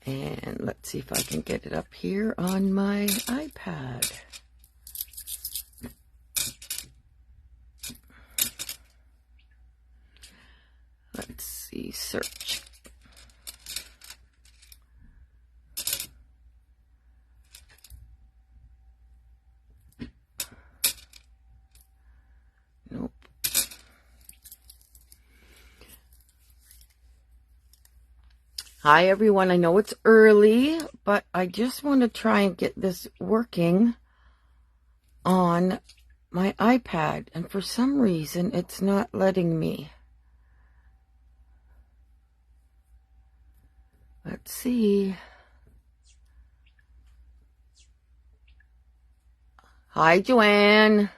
And let's see if I can get it up here on my iPad. Let's see, search. Nope. Hi everyone, I know it's early, but I just want to try and get this working on my iPad, and for some reason it's not letting me. Let's see. Hi, Joanne.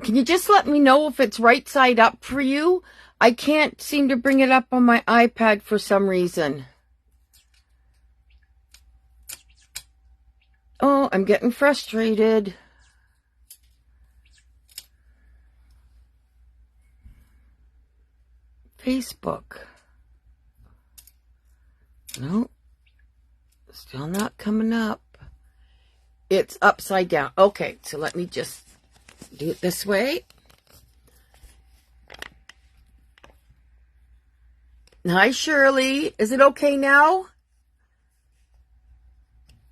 Can you just let me know if it's right side up for you? I can't seem to bring it up on my iPad for some reason. Oh, I'm getting frustrated. Facebook. No, still not coming up. It's upside down. Okay, so let me just do it this way. Hi, Shirley. Is it okay now?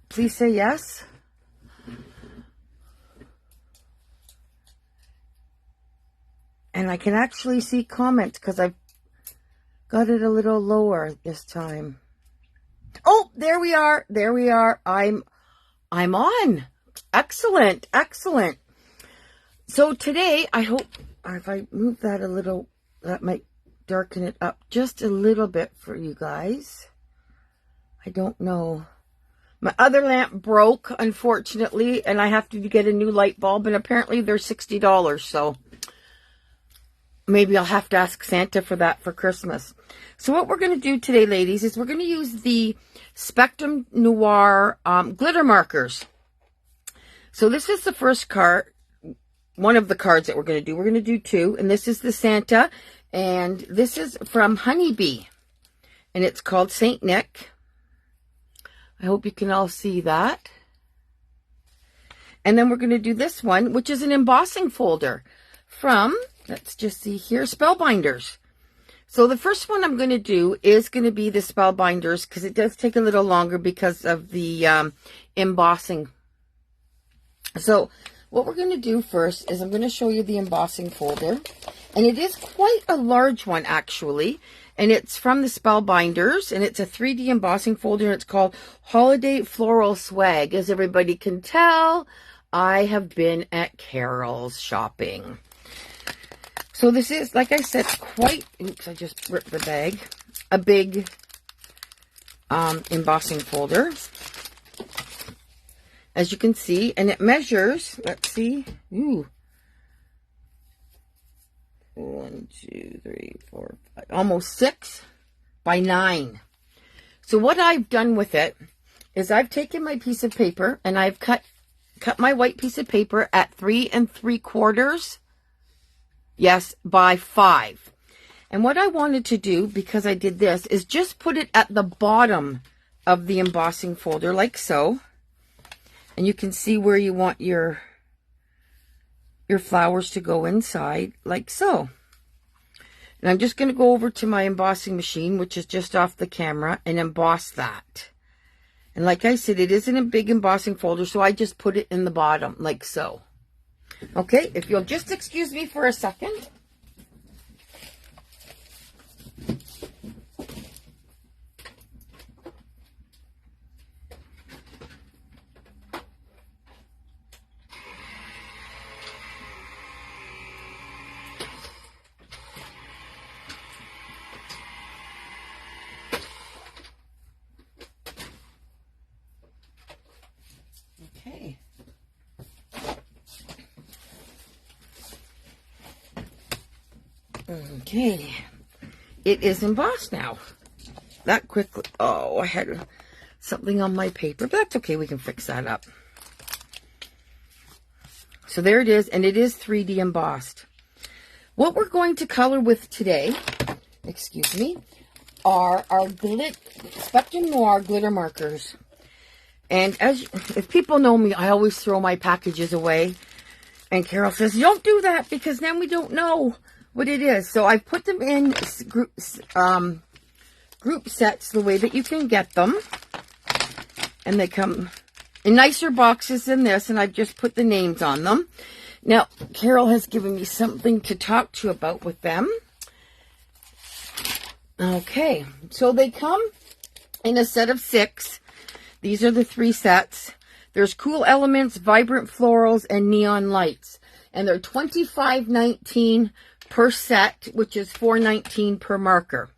Please say yes. And I can actually see comments because I've got it a little lower this time. Oh, there we are. There we are. I'm on. Excellent. Excellent. So today, I hope if I move that a little, that might darken it up just a little bit for you guys. I don't know. My other lamp broke, unfortunately, and I have to get a new light bulb, and apparently they're $60, so maybe I'll have to ask Santa for that for Christmas. So what we're going to do today, ladies, is we're going to use the Spectrum Noir glitter markers. So this is the first card, one of the cards that we're going to do. We're going to do two, and this is the Santa, and this is from Honeybee, and it's called Saint Nick. I hope you can all see that. And then we're going to do this one, which is an embossing folder from, let's just see here, Spellbinders. So the first one I'm going to do is going to be the Spellbinders, because it does take a little longer because of the embossing. So what we're going to do first is I'm going to show you the embossing folder. And it is quite a large one, actually. And it's from the Spellbinders. And it's a 3D embossing folder. And it's called Holiday Floral Swag. As everybody can tell, I have been at Carol's shopping. So this is, like I said, quite, oops, I just ripped the bag, a big embossing folder, as you can see, and it measures, let's see, 1, 2, 3, 4, 5, almost 6 by 9. So what I've done with it is I've taken my piece of paper and I've cut my white piece of paper at 3 3/4. Yes, by 5. And what I wanted to do, because I did this, is just put it at the bottom of the embossing folder, like so. And you can see where you want your flowers to go inside, like so. And I'm just going to go over to my embossing machine, which is just off the camera, and emboss that. And like I said, it isn't a big embossing folder, so I just put it in the bottom, like so. Okay, if you'll just excuse me for a second. Okay. Okay, it is embossed now. That quickly. Oh, I had something on my paper, but that's okay. We can fix that up. So there it is, and it is 3D embossed. What we're going to color with today, excuse me, are our Spectrum Noir glitter markers. And if people know me, I always throw my packages away. And Carol says, don't do that because then we don't know what it is. So I put them in group sets the way that you can get them. And they come in nicer boxes than this. And I've just put the names on them. Now, Carol has given me something to talk to you about with them. Okay, so they come in a set of 6. These are the 3 sets. There's Cool Elements, Vibrant Florals, and Neon Lights. And they're $25.19 per set, which is $4.19 per marker.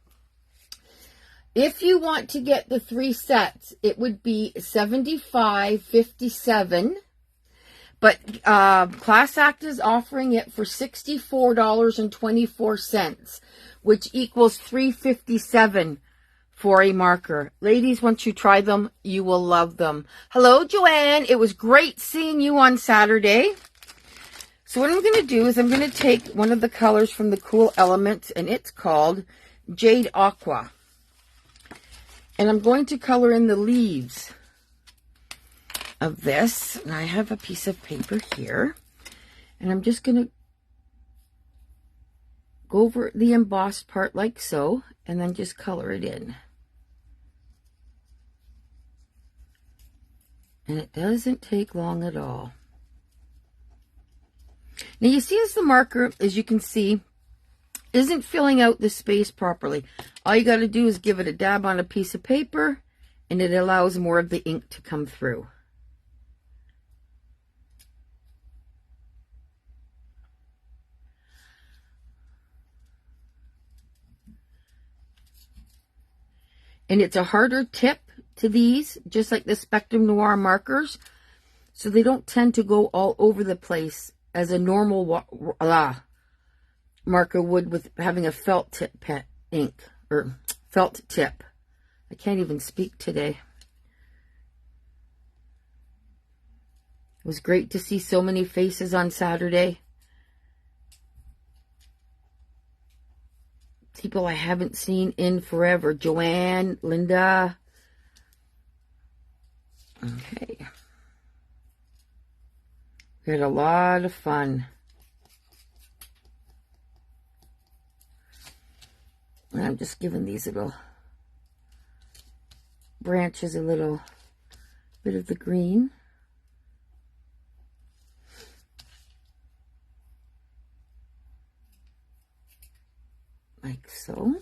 If you want to get the 3 sets, it would be $75.57. But Class Act is offering it for $64.24, which equals $3.57 for a marker. Ladies, once you try them, you will love them. Hello, Joanne. It was great seeing you on Saturday. So what I'm going to do is I'm going to take one of the colors from the Cool Elements, and it's called Jade Aqua. And I'm going to color in the leaves of this. And I have a piece of paper here. And I'm just going to go over the embossed part like so, and then just color it in. And it doesn't take long at all. Now you see as the marker, as you can see, isn't filling out the space properly. All you got to do is give it a dab on a piece of paper, and it allows more of the ink to come through. And it's a harder tip to these, just like the Spectrum Noir markers, so they don't tend to go all over the place as a normal marker would with having a felt tip ink, or felt tip. I can't even speak today. It was great to see so many faces on Saturday. People I haven't seen in forever. Joanne, Linda. Okay. We had a lot of fun. And I'm just giving these little branches a little bit of the green. Like so.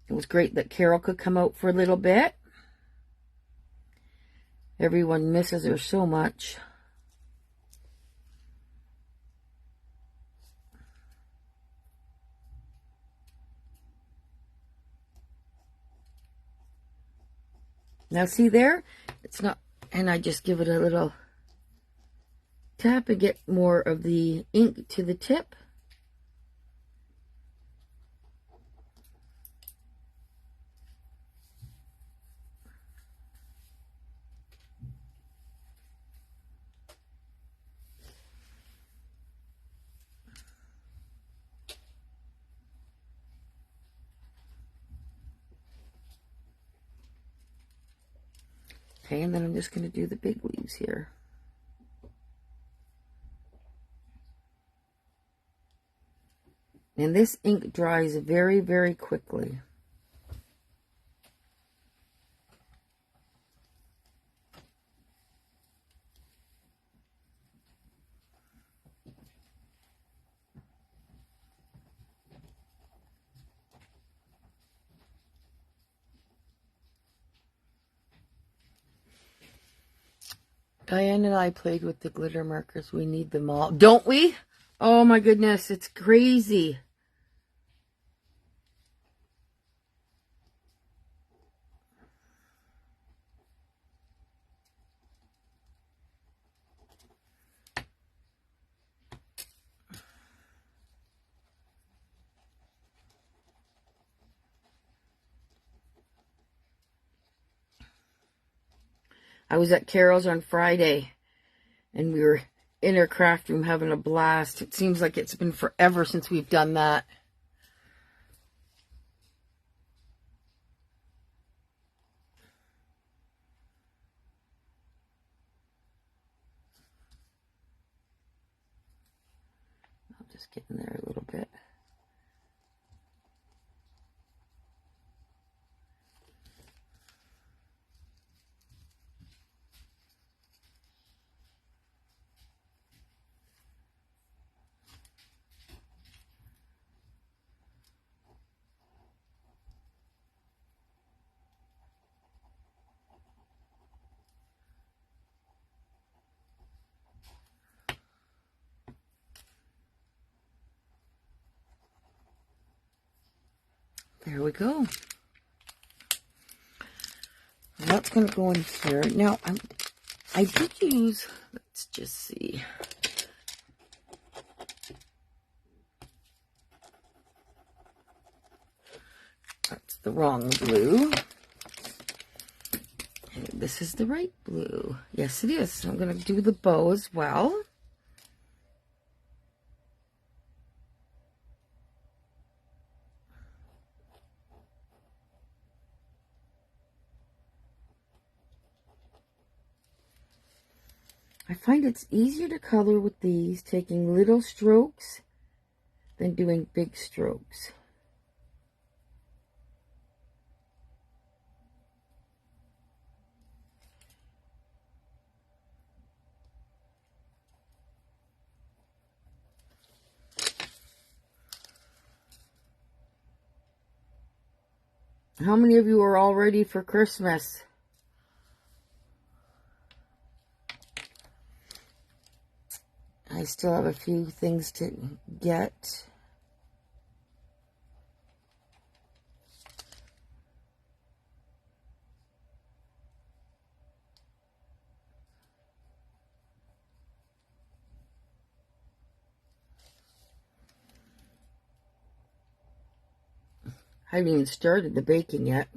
It was great that Carol could come out for a little bit. Everyone misses her so much. Now see there? It's not, and I just give it a little tap and get more of the ink to the tip. Okay, and then I'm just going to do the big leaves here. And this ink dries very, very quickly. Diane and I played with the glitter markers. We need them all. Don't we? Oh my goodness, it's crazy. I was at Carol's on Friday, and we were in her craft room having a blast. It seems like it's been forever since we've done that. I'll just get in there a little bit. There we go. That's going to go in here. Now, I did use, let's just see. That's the wrong blue. And this is the right blue. Yes, it is. So I'm going to do the bow as well. I find it's easier to color with these, taking little strokes than doing big strokes. How many of you are all ready for Christmas? I still have a few things to get. I haven't even started the baking yet.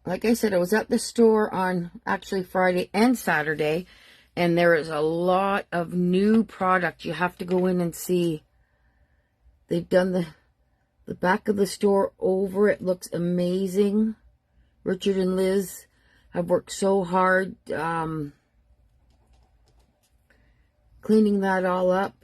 Like I said, I was at the store on actually Friday and Saturday, and there is a lot of new product. You have to go in and see. They've done the back of the store over. It looks amazing. Richard and Liz have worked so hard cleaning that all up.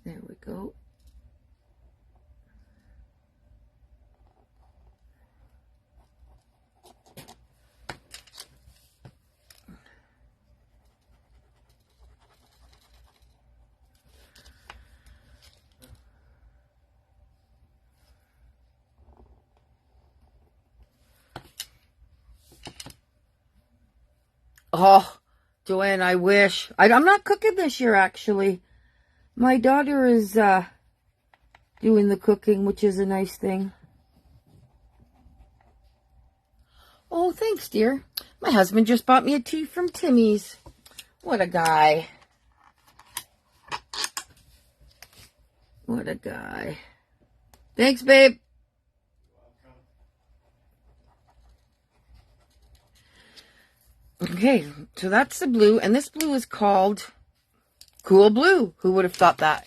There we go. Oh, Joanne, I wish. I'm not cooking this year, actually. My daughter is doing the cooking, which is a nice thing. Oh, thanks, dear. My husband just bought me a tea from Timmy's. What a guy. What a guy. Thanks, babe. Okay, so that's the blue, and this blue is called Cool Blue. Who would have thought that?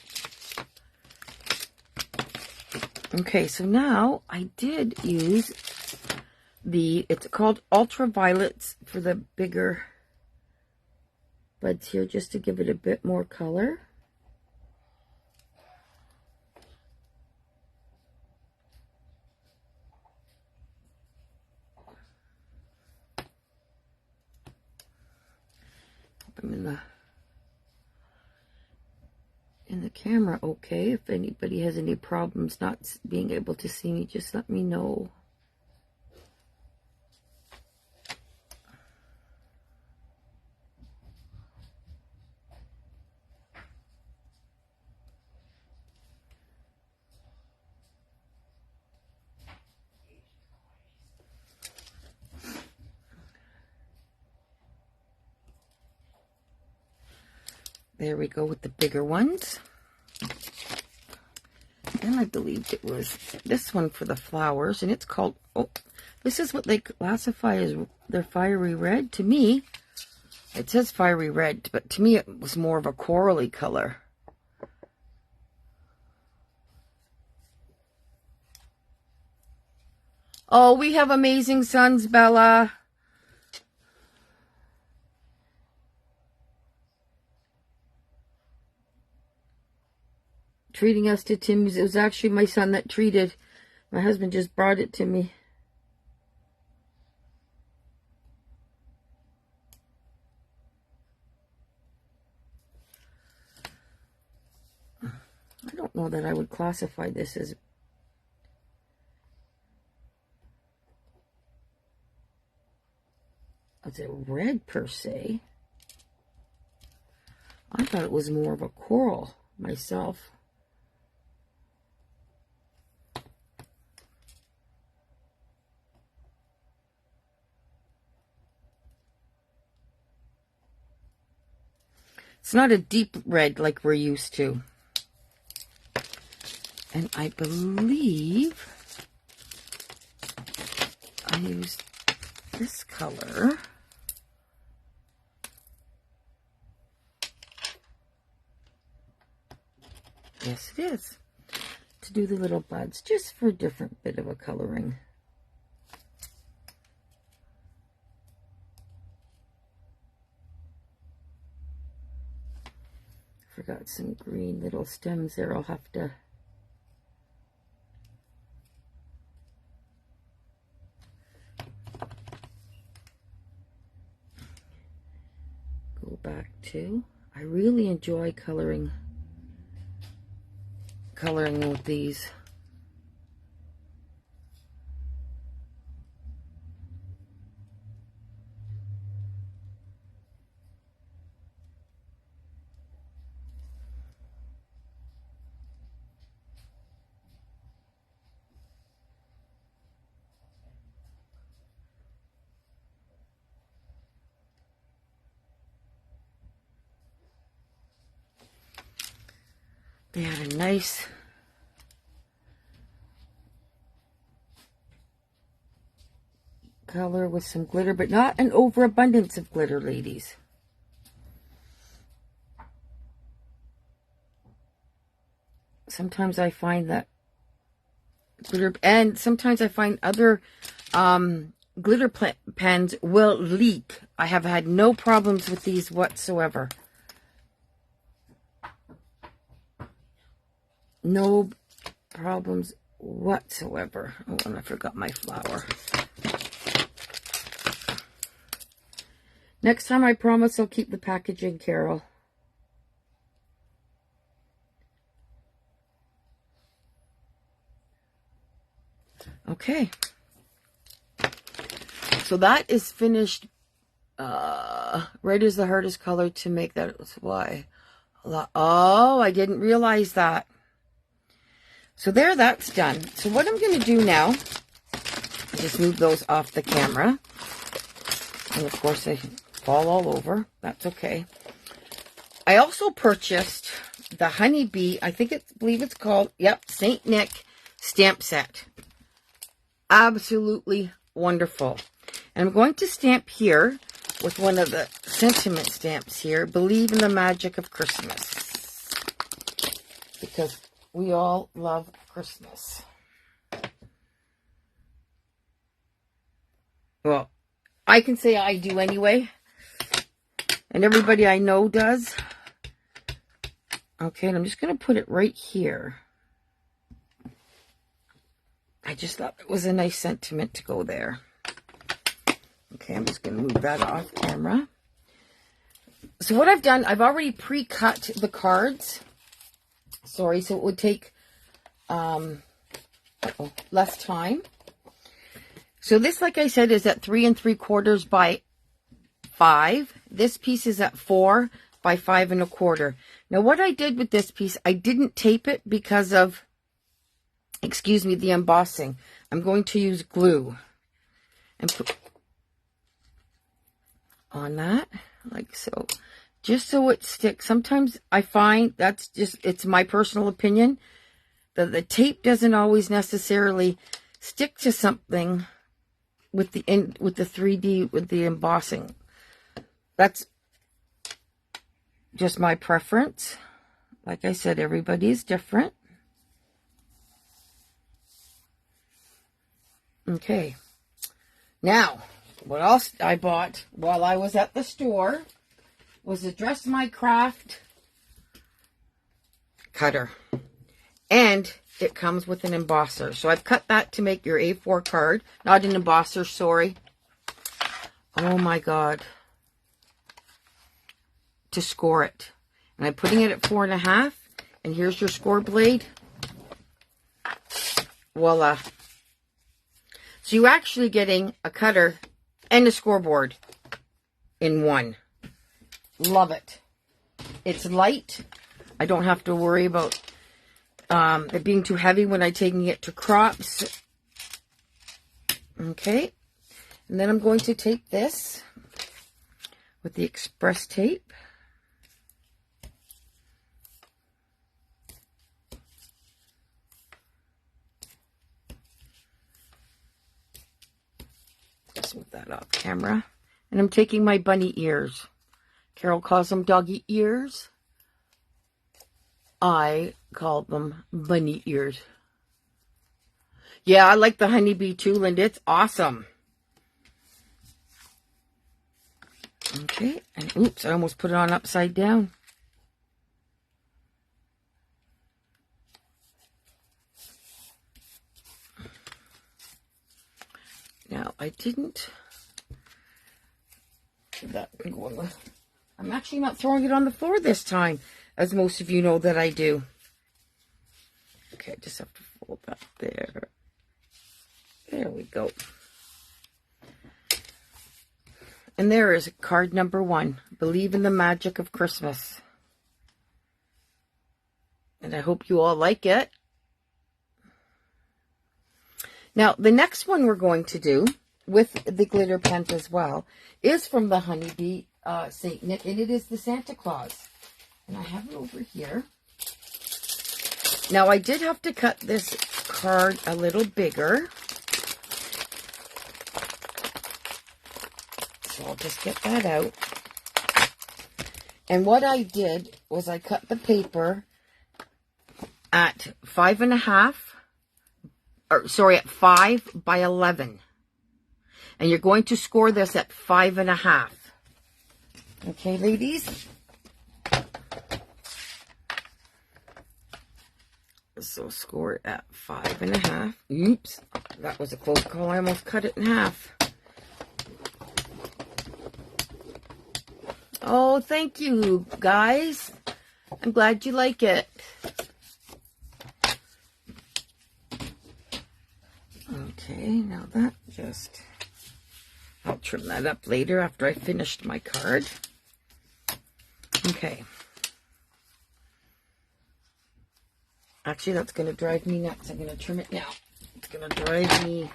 Okay, so now I did use it's called Ultraviolets for the bigger buds here, just to give it a bit more color. I'm in the camera okay. If anybody has any problems not being able to see me, just let me know. There we go with the bigger ones. And I believed it was this one for the flowers, and it's called, oh, this is what they classify as their fiery red. To me, it says fiery red, but to me it was more of a corally color. Oh, we have amazing sons, Bella. Treating us to Tim's. It was actually my son that treated. My husband just brought it to me. I don't know that I would classify this as a red per se. I thought it was more of a coral myself. It's not a deep red like we're used to. And I believe I used this color. Yes, it is. To do the little buds, just for a different bit of a coloring. Forgot some green little stems there. I'll have to go back to. I really enjoy coloring with these. They had a nice color with some glitter, but not an overabundance of glitter, ladies. Sometimes I find that glitter, and sometimes I find other glitter pens will leak. I have had no problems with these whatsoever. No problems whatsoever. Oh, and I forgot my flower. Next time, I promise I'll keep the packaging, Carol. Okay. So that is finished. Red is the hardest color to make. That was why. Oh, I didn't realize that. So there, that's done. So what I'm going to do now, just move those off the camera. And of course, they fall all over. That's okay. I also purchased the Honeybee, I believe it's called, yep, St. Nick stamp set. Absolutely wonderful. And I'm going to stamp here with one of the sentiment stamps here. Believe in the magic of Christmas. Because we all love Christmas. Well, I can say I do anyway. And everybody I know does. Okay, and I'm just going to put it right here. I just thought it was a nice sentiment to go there. Okay, I'm just going to move that off camera. So what I've done, I've already pre-cut the cards. Sorry, so it would take less time. So this, like I said, is at 3 3/4 by 5. This piece is at 4 by 5 1/4. Now, what I did with this piece, I didn't tape it because of, excuse me, the embossing. I'm going to use glue and put on that, like so, just so it sticks. Sometimes I find that's just, it's my personal opinion, that the tape doesn't always necessarily stick to something with the 3D, with the embossing. That's just my preference. Like I said, everybody's different. Okay. Now, what else I bought while I was at the store was a Dress My Craft cutter. And it comes with an embosser. So I've cut that to make your A4 card. Not an embosser, sorry. Oh my God. To score it. And I'm putting it at 4.5. And here's your score blade. Voila. So you're actually getting a cutter and a scoreboard in one. Love it. It's light. I don't have to worry about it being too heavy when I'm taking it to crops. Okay. And then I'm going to take this with the express tape. Just move that off camera. And I'm taking my bunny ears. Carol calls them doggy ears. I call them bunny ears. Yeah, I like the honeybee too, Linda. It's awesome. Okay, and oops, I almost put it on upside down. Now, I didn't... I'm actually not throwing it on the floor this time, as most of you know that I do. Okay, I just have to fold that there. There we go. And there is card number 1. Believe in the magic of Christmas. And I hope you all like it. Now, the next one we're going to do, with the glitter pen as well, is from the Honeybee St. Nick, and it is the Santa Claus. And I have it over here. Now, I did have to cut this card a little bigger. So I'll just get that out. And what I did was I cut the paper at 5.5, or sorry, at 5 by 11. And you're going to score this at 5.5. Okay, ladies? So score it at 5.5. Oops, that was a close call. I almost cut it in half. Oh, thank you, guys. I'm glad you like it. Okay, now that just... I'll trim that up later after I finished my card. Okay. Actually, that's going to drive me nuts. I'm going to trim it now. It's going to drive me...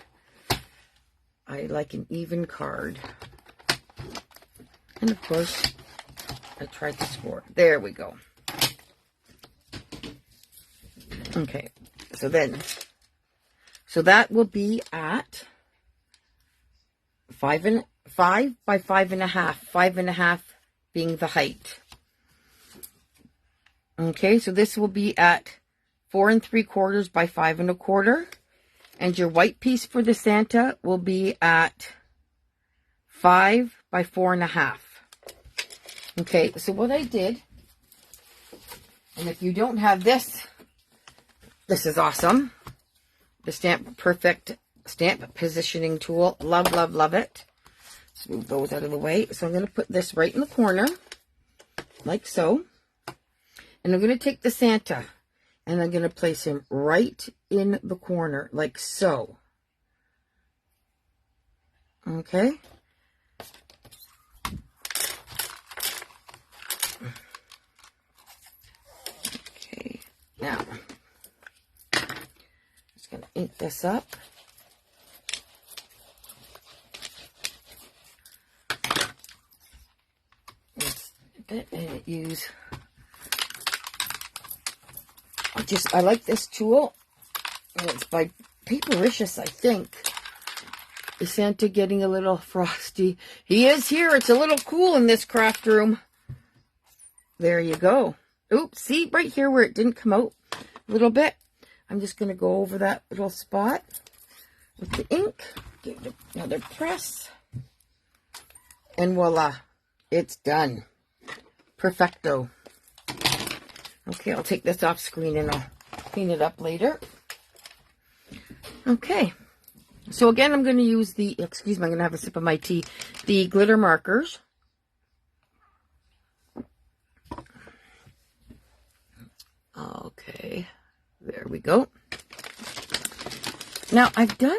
I like an even card. And of course, I tried to score. There we go. Okay. So that will be at 5 5 by 5.5, 5.5 being the height. Okay, so this will be at 4 3/4 by 5 1/4. And your white piece for the Santa will be at 5 by 4.5. Okay, so what I did, and if you don't have this, this is awesome. The Stamp Perfect Stamp Positioning Tool. Love, love, love it. Let's move those out of the way. So I'm going to put this right in the corner, like so. And I'm going to take the Santa, and I'm going to place him right in the corner, like so. Okay. Okay, now, I'm just going to ink this up. And use, I like this tool. It's by Papericious, I think. Is Santa getting a little frosty? He is here. It's a little cool in this craft room. There you go. Oops, see right here where it didn't come out a little bit. I'm just going to go over that little spot with the ink. Give it another press. And voila, it's done. Perfecto. Okay, I'll take this off screen and I'll clean it up later. Okay. So again, I'm going to use the, excuse me, I'm going to have a sip of my tea, the glitter markers. Okay, there we go. Now I've done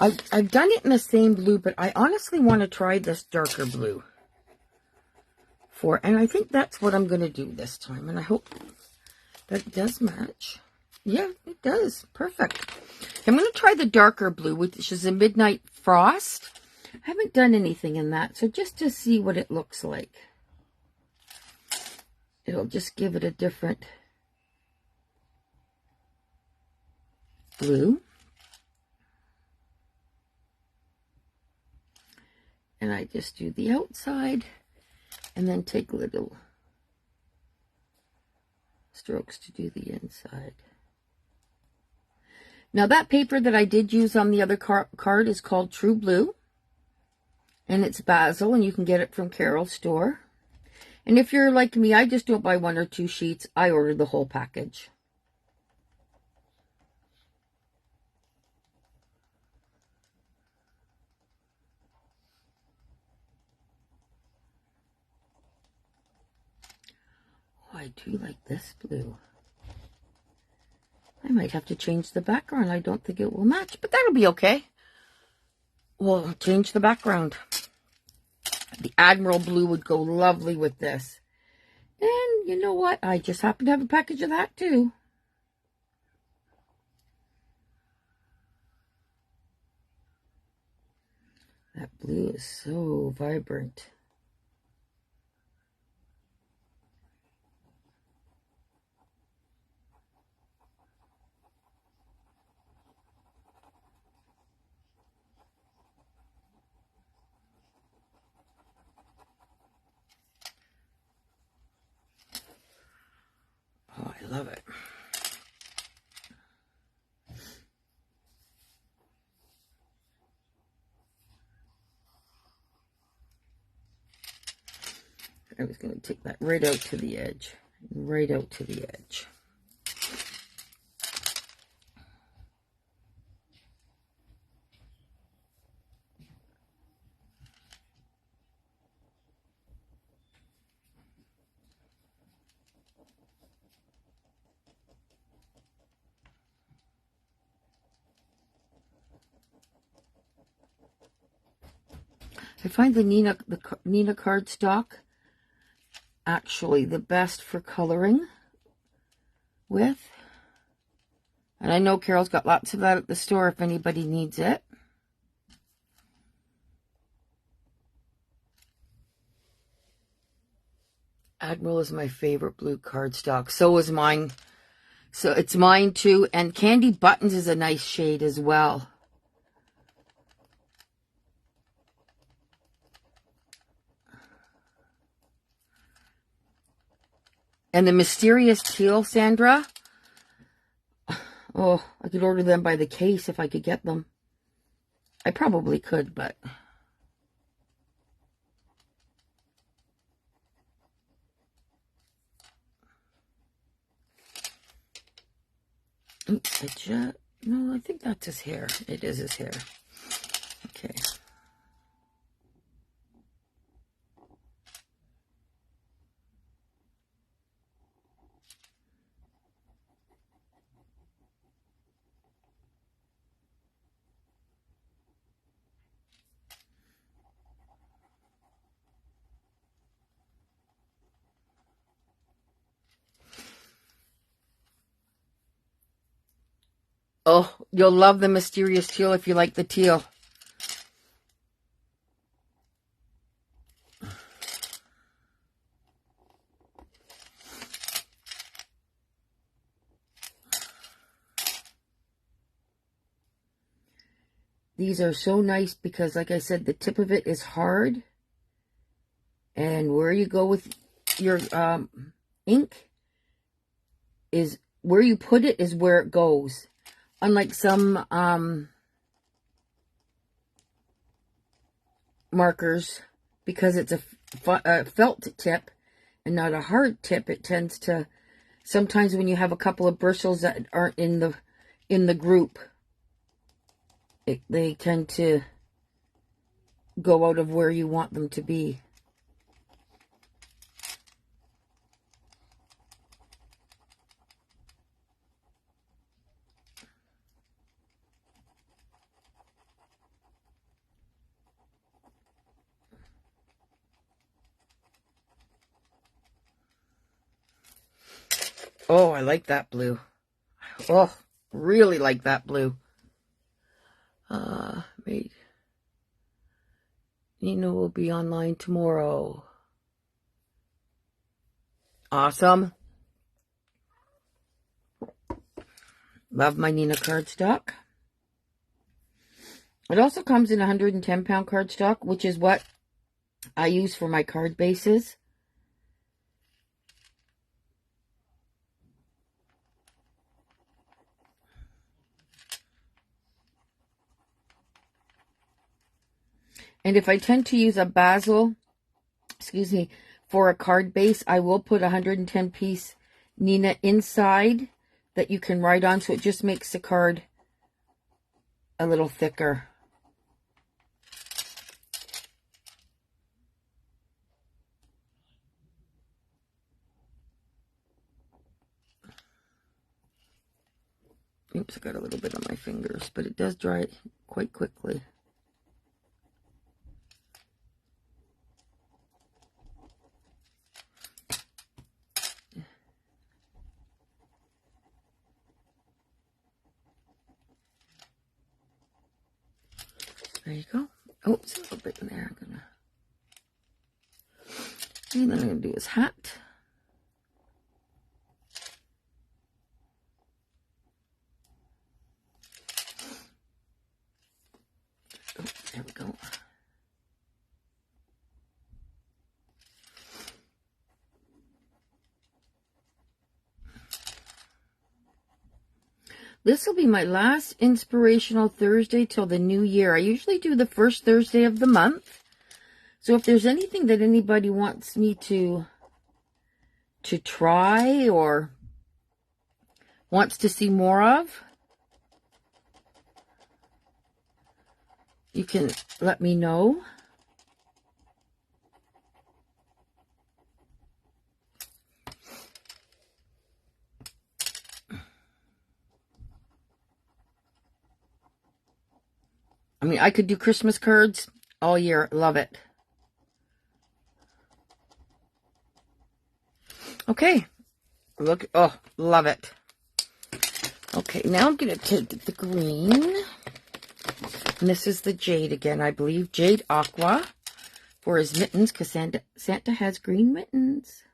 it in the same blue, but I honestly want to try this darker blue. And I think that's what I'm going to do this time, and I hope that it does match. Yeah, it does. Perfect. I'm going to try the darker blue, which is a Midnight Frost. I haven't done anything in that, so just to see what it looks like. It'll just give it a different blue. And I just do the outside and then take little strokes to do the inside. Now that paper that I did use on the other card is called True Blue. And it's Basil, and you can get it from Carol's store. And if you're like me, I just don't buy 1 or 2 sheets. I order the whole package. Oh, I do like this blue. I might have to change the background. I don't think it will match, but that'll be okay. We'll change the background. The Admiral Blue would go lovely with this. And you know what? I just happen to have a package of that too. That blue is so vibrant. Oh, I love it. I was going to take that right out to the edge. Right out to the edge. I find the Nina cardstock actually the best for coloring with. And I know Carol's got lots of that at the store if anybody needs it. Admiral is my favorite blue cardstock. So is mine. So it's mine too. And Candy Buttons is a nice shade as well. And the mysterious teal, Sandra. Oh, I could order them by the case if I could get them. I probably could, but... Oops, no, I think that's his hair. It is his hair. Okay. Oh, you'll love the mysterious teal if you like the teal. These are so nice because, like I said, the tip of it is hard. And where you go with your ink is where you put it is where it goes. Unlike some markers, because it's a felt tip and not a hard tip, it tends to, sometimes when you have a couple of bristles that aren't in the group, they tend to go out of where you want them to be. Oh, I like that blue. Oh, really like that blue. Wait. Nina will be online tomorrow. Awesome. Love my Nina cardstock. It also comes in 110-pound cardstock, which is what I use for my card bases. And if I tend to use a basil, for a card base, I will put 110-piece Nina inside that you can write on, so it just makes the card a little thicker. Oops, I got a little bit on my fingers, but it does dry quite quickly. There you go. Oh, it's a little bit in there. And then I'm going to do his hat. Oh, there we go. This will be my last Inspirational Thursday till the new year. I usually do the first Thursday of the month. So if there's anything that anybody wants me to try or wants to see more of, you can let me know. I mean, I could do Christmas cards all year. Love it. Okay. Look. Oh, love it. Okay, now I'm going to take the green. And this is the jade again, I believe. Jade Aqua for his mittens, because Santa has green mittens.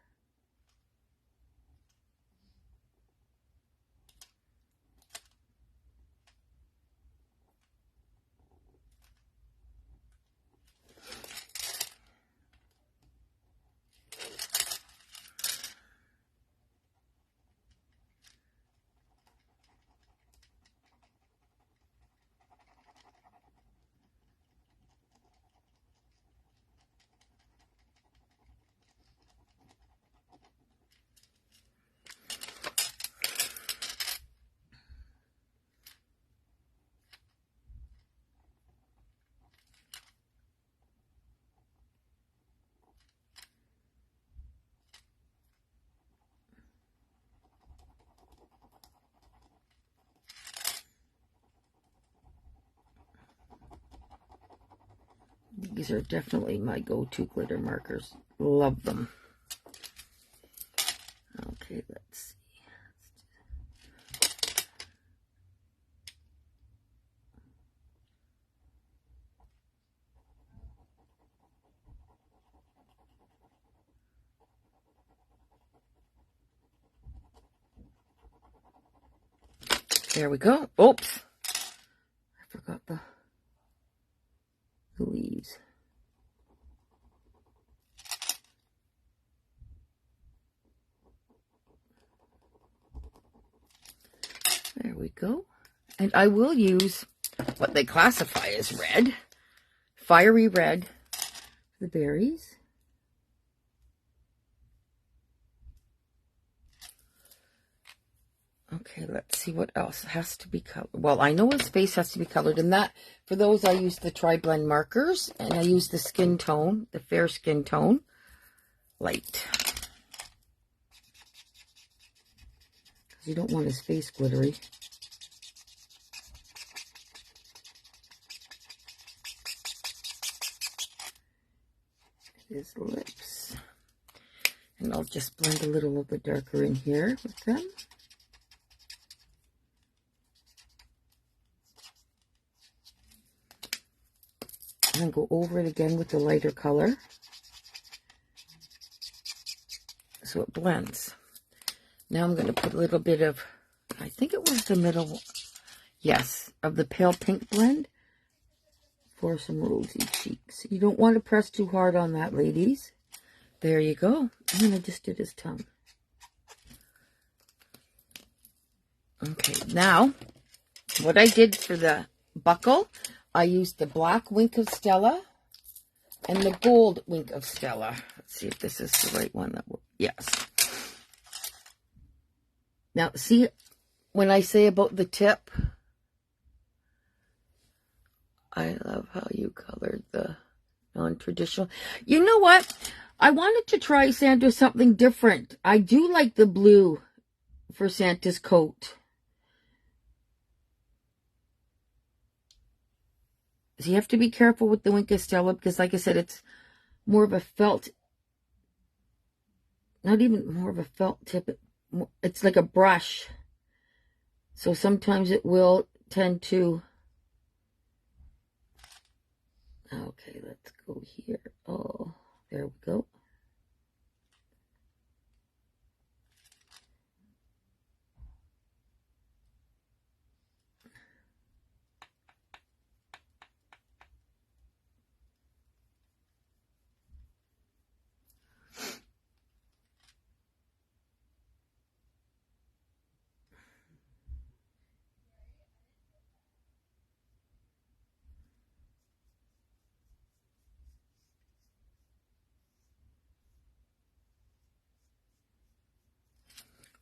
These are definitely my go-to glitter markers. Love them. Okay, let's see. There we go. Oops. I forgot the leaves. There we go. And I will use what they classify as red. Fiery red. The berries. Okay, let's see what else has to be colored. Well, I know his face has to be colored, and that, for those, I use the Tri-Blend markers, and I use the skin tone, the fair skin tone, light. Because you don't want his face glittery. His lips. And I'll just blend a little of the darker in here with them. And then go over it again with the lighter color. So it blends. Now I'm going to put a little bit of, I think it was the middle, yes, of the pale pink blend for some rosy cheeks. You don't want to press too hard on that, ladies. There you go. And then I just did his tongue. Okay, now, what I did for the buckle, I used the black Wink of Stella and the gold Wink of Stella. Let's see if this is the right one. Yes. Now, see, when I say about the tip, I love how you colored the non-traditional. You know what? I wanted to try Santa something different. I do like the blue for Santa's coat. So you have to be careful with the Wink of Stella because, like I said, it's more of a felt, not even more of a felt tip. It's like a brush. So sometimes it will tend to... Okay, let's go here. Oh, there we go.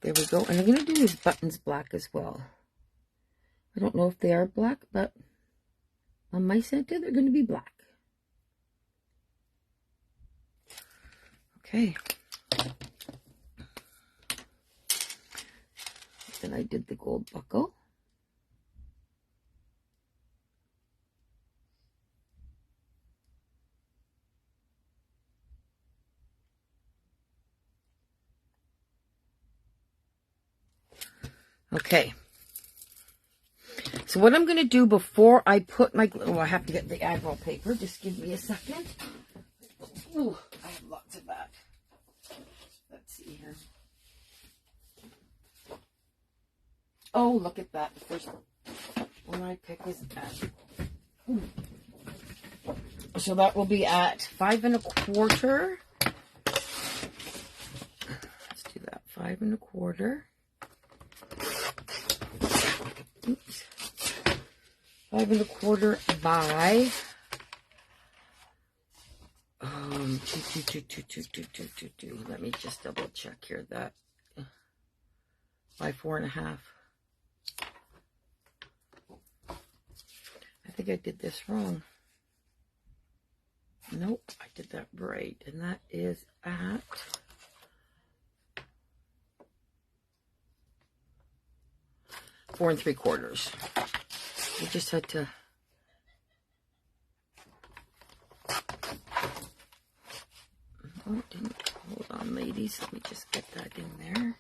There we go. And I'm going to do his buttons black as well. I don't know if they are black, but on my Santa, they're going to be black. Okay. Then I did the gold buckle. Okay. So what I'm going to do before I put my... Oh, I have to get the Admiral paper. Just give me a second. Ooh, I have lots of that. Let's see here. Oh, look at that. The first one I pick is at... So that will be at 5 1/4. Let's do that. 5 1/4. Oops. 5 1/4 by 2. Let me just double check here. That by 4 1/2. I think I did this wrong. Nope, I did that right, and that is at 4 3/4. We just had to Oh, didn't. Hold on, ladies. Let me just get that in there.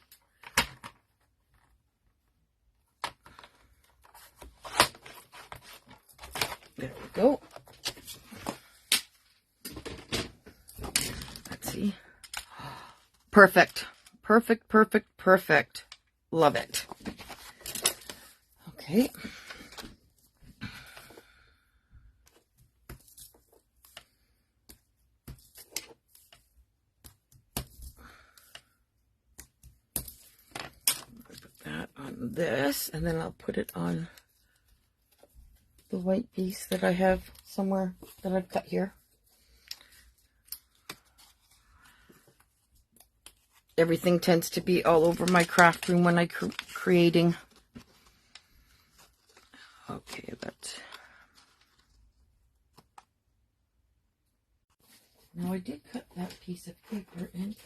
There we go. Let's see. Perfect. Perfect, perfect, perfect. Love it. Okay. On this, and then I'll put it on the white piece that I have somewhere that I've cut here. Everything tends to be all over my craft room when I'm creating. Okay, that's... Now I did cut that piece of paper in.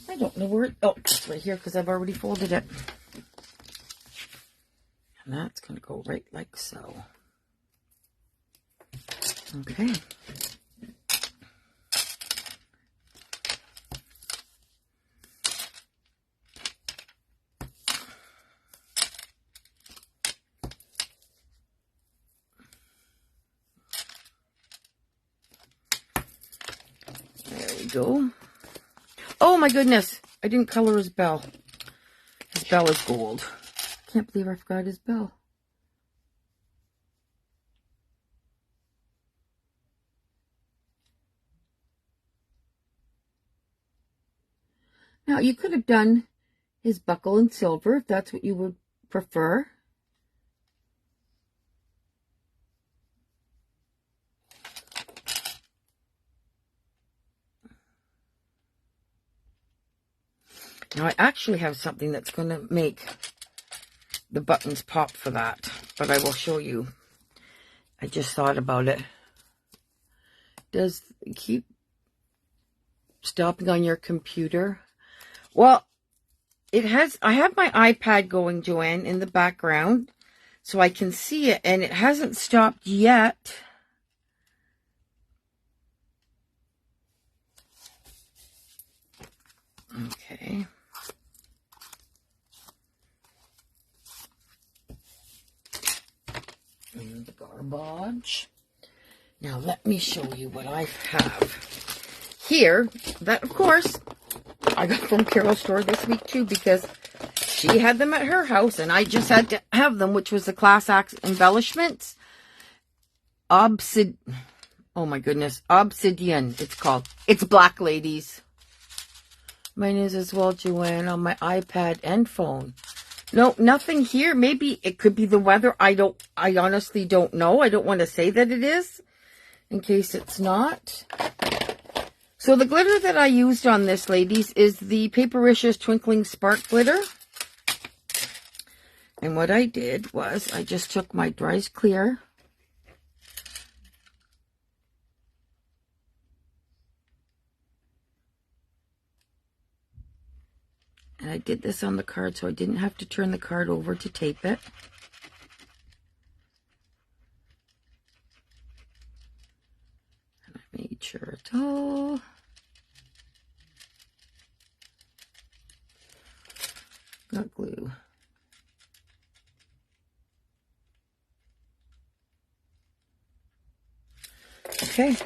I don't know where it... Oh, it's right here because I've already folded it. And that's going to go right like so. Okay. There we go. Oh my goodness! I didn't color his bell. His bell is gold. Can't believe I forgot his bell. Now, you could have done his buckle in silver, if that's what you would prefer. Now, I actually have something that's going to make the buttons pop for that, but I will show you. I just thought about it. Does it keep stopping on your computer? Well, it has. I have my iPad going, Joanne, in the background, so I can see it, and it hasn't stopped yet. Okay. And the garbage. Now let me show you what I have here. That, of course, I got from Carol's store this week too, because she had them at her house and I just had to have them, which was the Class Axe embellishments. Oh my goodness, Obsidian it's called. It's black, ladies. Mine is as well, Joanne, on my iPad and phone. No, nothing here. Maybe it could be the weather. I honestly don't know. I don't want to say that it is, in case it's not. So the glitter that I used on this, ladies, is the Papericious Twinkling Spark Glitter. And what I did was I just took my Dries Clear. And I did this on the card so I didn't have to turn the card over to tape it. And I made sure it's all got glue. Okay.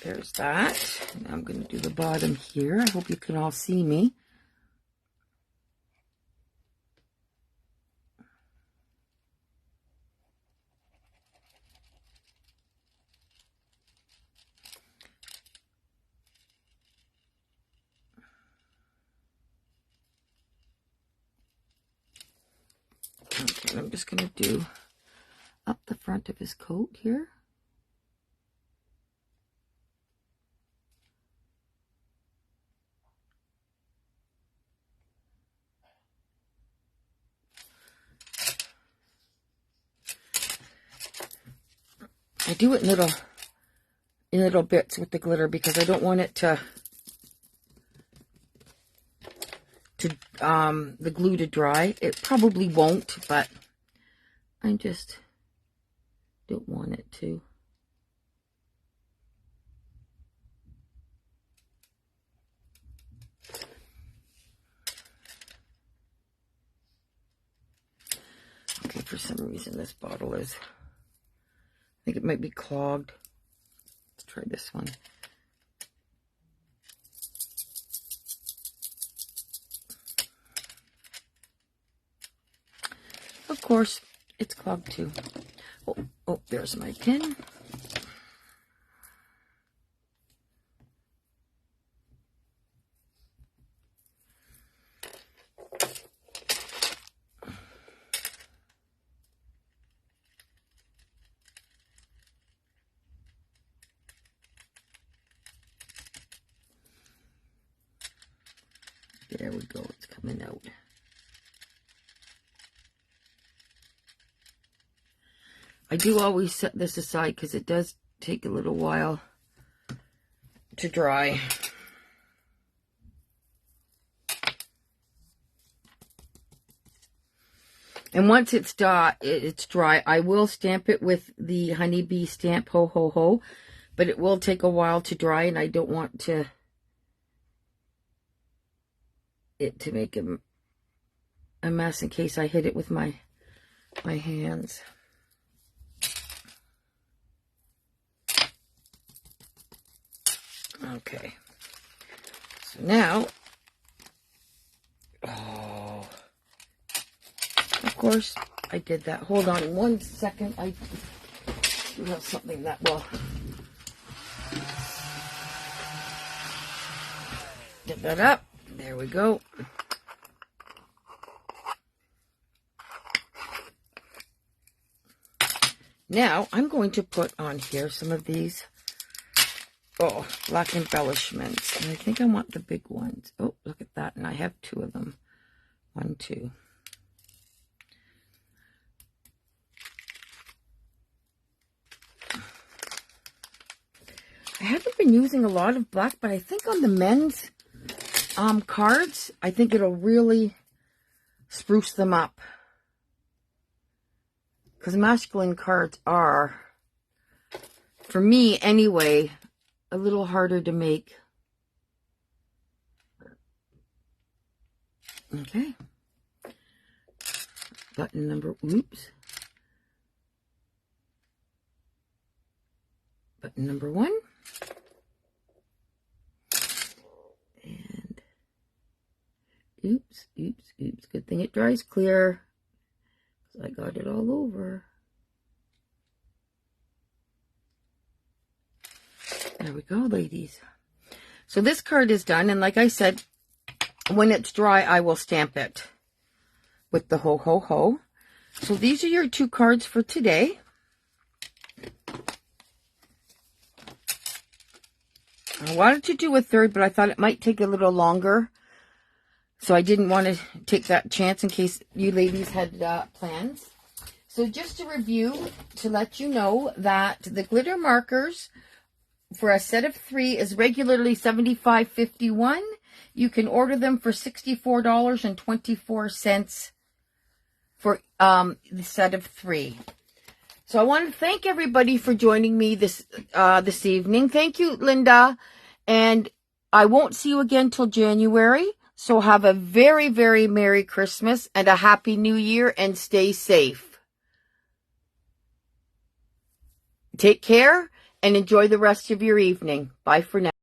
There's that. Now I'm going to do the bottom here. I hope you can all see me. Okay, and I'm just going to do up the front of his coat here. I do it in little bits with the glitter because I don't want it to the glue to dry. It probably won't, but I just don't want it to. Okay, for some reason this bottle is, I think it might be clogged. Let's try this one. Of course, it's clogged too. Oh, there's my pin. There we go, it's coming out. I do always set this aside because it does take a little while to dry. And once it's dry, I will stamp it with the honeybee stamp, ho ho ho, but it will take a while to dry, and I don't want it to make a mess in case I hit it with my hands. Okay, so now, oh, of course I did that. Hold on 1 second. I do have something that will get that up. There we go. Now I'm going to put on here some of these black embellishments, and I think I want the big ones. Oh, look at that, and I have 2 of them. 1, 2. I haven't been using a lot of black, but I think on the men's cards, I think it'll really spruce them up. Because masculine cards are, for me anyway, a little harder to make. Okay. Button number 1. And oops. Good thing it dries clear. I got it all over. There we go, ladies. So this card is done, and like I said, when it's dry, I will stamp it with the ho ho ho. So these are your 2 cards for today. I wanted to do a third, but I thought it might take a little longer. So I didn't want to take that chance in case you ladies had plans. So just to review, to let you know that the glitter markers for a set of 3 is regularly $75.51. You can order them for $64.24 for the set of 3. So I want to thank everybody for joining me this evening. Thank you, Linda. And I won't see you again till January. So have a very, very Merry Christmas and a Happy New Year, and stay safe. Take care and enjoy the rest of your evening. Bye for now.